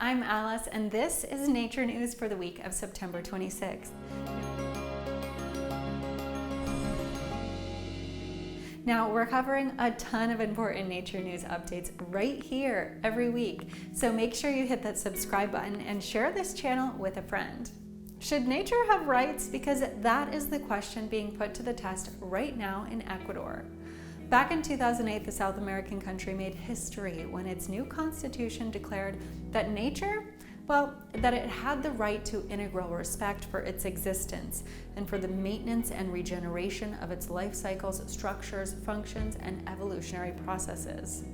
I'm Alice, and this is Nature News for the week of September 26th. Now, we're covering a ton of important nature news updates right here every week, so make sure you hit that subscribe button and share this channel with a friend. Should nature have rights? Because that is the question being put to the test right now in Ecuador. Back in 2008, the South American country made history when its new constitution declared that nature, that it had the right to integral respect for its existence and for the maintenance and regeneration of its life cycles, structures, functions, and evolutionary processes.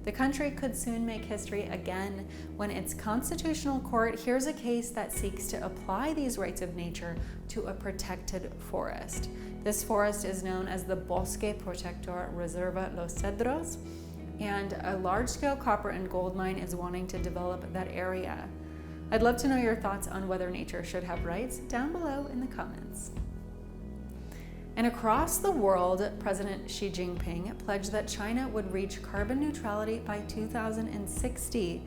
The country could soon make history again when its constitutional court hears a case that seeks to apply these rights of nature to a protected forest. This forest is known as the Bosque Protector Reserva Los Cedros, and a large-scale copper and gold mine is wanting to develop that area. I'd love to know your thoughts on whether nature should have rights down below in the comments. And across the world, President Xi Jinping pledged that China would reach carbon neutrality by 2060.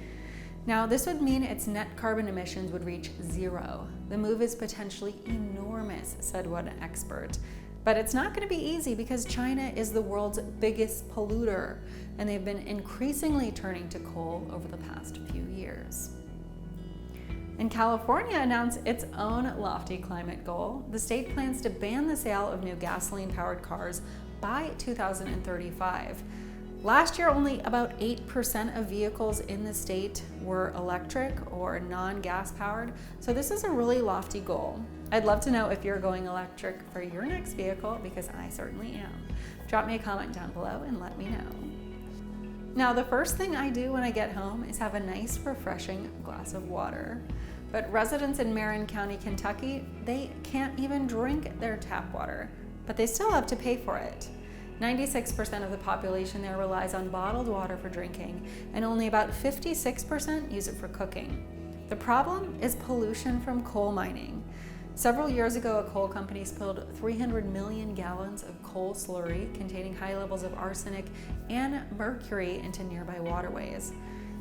Now, this would mean its net carbon emissions would reach zero. The move is potentially enormous, said one expert. But it's not going to be easy because China is the world's biggest polluter, and they've been increasingly turning to coal over the past few years. And California announced its own lofty climate goal. The state plans to ban the sale of new gasoline-powered cars by 2035. Last year, only about 8% of vehicles in the state were electric or non-gas powered, so this is a really lofty goal. I'd love to know if you're going electric for your next vehicle, because I certainly am. Drop me a comment down below and let me know. Now, the first thing I do when I get home is have a nice, refreshing glass of water. But residents in Marin County, Kentucky, they can't even drink their tap water, but they still have to pay for it. 96% of the population there relies on bottled water for drinking, and only about 56% use it for cooking. The problem is pollution from coal mining. Several years ago, a coal company spilled 300 million gallons of coal slurry containing high levels of arsenic and mercury into nearby waterways.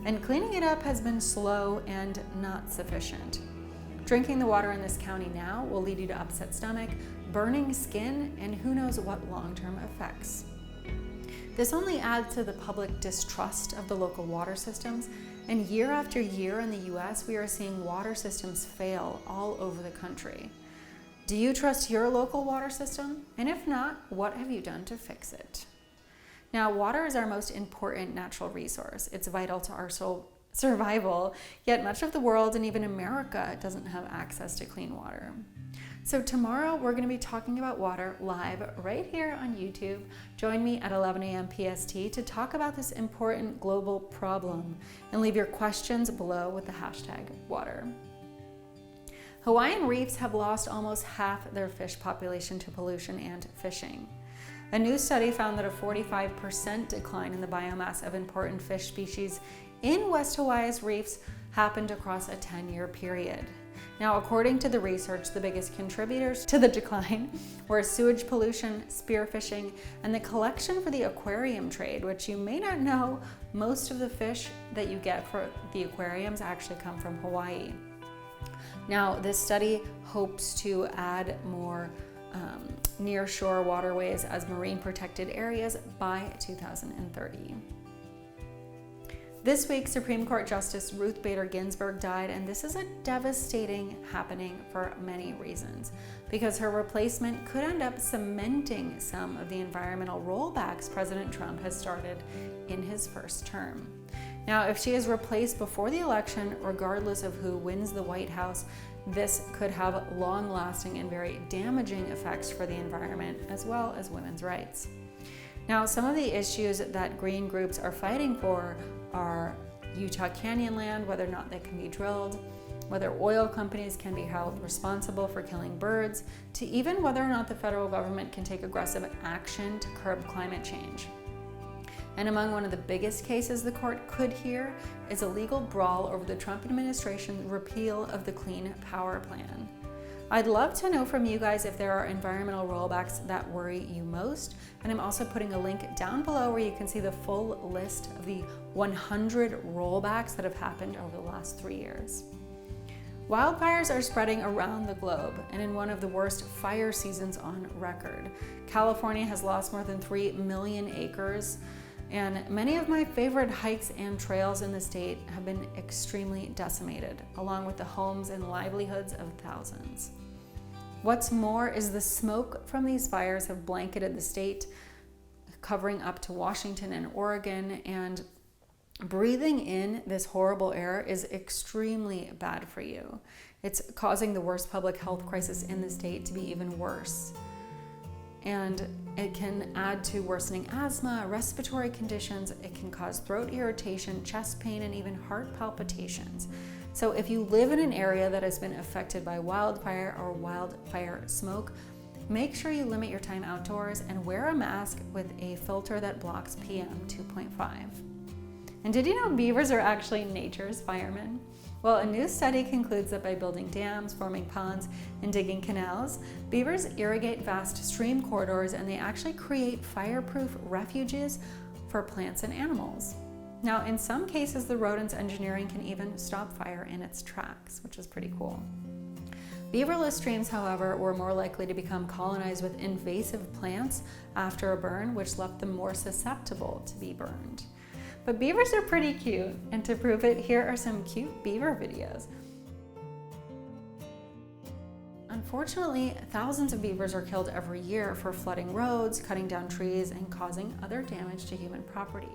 And cleaning it up has been slow and not sufficient. Drinking the water in this county now will lead you to upset stomach, burning skin, and who knows what long-term effects. This only adds to the public distrust of the local water systems, and year after year in the US, we are seeing water systems fail all over the country. Do you trust your local water system? And if not, what have you done to fix it? Now, water is our most important natural resource. It's vital to our survival, yet much of the world and even America doesn't have access to clean water. So tomorrow we're going to be talking about water live right here on YouTube. Join me at 11 a.m. PST to talk about this important global problem, and leave your questions below with the hashtag water. Hawaiian reefs have lost almost half their fish population to pollution and fishing. A new study found that a 45% decline in the biomass of important fish species in West Hawaii's reefs happened across a 10-year period. Now, according to the research, the biggest contributors to the decline were sewage pollution, spearfishing, and the collection for the aquarium trade, which you may not know, most of the fish that you get for the aquariums actually come from Hawaii. Now, this study hopes to add more near-shore waterways as marine protected areas by 2030. This week, Supreme Court Justice Ruth Bader Ginsburg died, and this is a devastating happening for many reasons, because her replacement could end up cementing some of the environmental rollbacks President Trump has started in his first term. Now, if she is replaced before the election, regardless of who wins the White House, this could have long-lasting and very damaging effects for the environment as well as women's rights. Now, some of the issues that green groups are fighting for are Utah Canyon land, whether or not they can be drilled, whether oil companies can be held responsible for killing birds, to even whether or not the federal government can take aggressive action to curb climate change. And among one of the biggest cases the court could hear is a legal brawl over the Trump administration's repeal of the Clean Power Plan. I'd love to know from you guys if there are environmental rollbacks that worry you most, and I'm also putting a link down below where you can see the full list of the 100 rollbacks that have happened over the last 3 years. Wildfires are spreading around the globe, and in one of the worst fire seasons on record. California has lost more than 3 million acres, and many of my favorite hikes and trails in the state have been extremely decimated, along with the homes and livelihoods of thousands. What's more is the smoke from these fires have blanketed the state, covering up to Washington and Oregon, and breathing in this horrible air is extremely bad for you. It's causing the worst public health crisis in the state to be even worse. And it can add to worsening asthma, respiratory conditions. It can cause throat irritation, chest pain, and even heart palpitations. So if you live in an area that has been affected by wildfire or wildfire smoke, make sure you limit your time outdoors and wear a mask with a filter that blocks PM 2.5. And did you know beavers are actually nature's firemen? Well, a new study concludes that by building dams, forming ponds, and digging canals, beavers irrigate vast stream corridors, and they actually create fireproof refuges for plants and animals. Now, in some cases, the rodent's engineering can even stop fire in its tracks, which is pretty cool. Beaverless streams, however, were more likely to become colonized with invasive plants after a burn, which left them more susceptible to be burned. But beavers are pretty cute, and to prove it, here are some cute beaver videos. Unfortunately, thousands of beavers are killed every year for flooding roads, cutting down trees, and causing other damage to human property.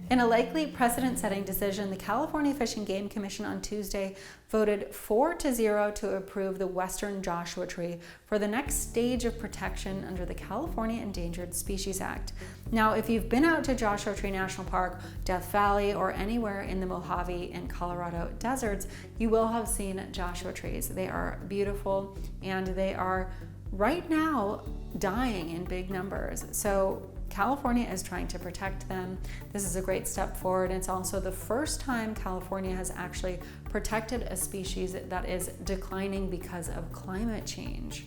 In a likely precedent-setting decision, the California Fish and Game Commission on Tuesday voted 4-0 to approve the western Joshua tree for the next stage of protection under the California Endangered Species Act. Now, if you've been out to Joshua Tree National Park, Death Valley, or anywhere in the Mojave and Colorado deserts, you will have seen Joshua trees. They are beautiful, and they are right now dying in big numbers. So California is trying to protect them. This is a great step forward. It's also the first time California has actually protected a species that is declining because of climate change.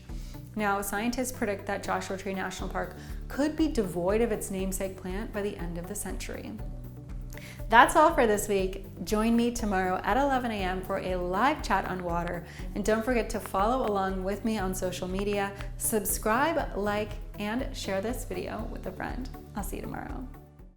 Now, scientists predict that Joshua Tree National Park could be devoid of its namesake plant by the end of the century. That's all for this week. Join me tomorrow at 11 a.m. for a live chat on water. And don't forget to follow along with me on social media, subscribe, like, and share this video with a friend. I'll see you tomorrow.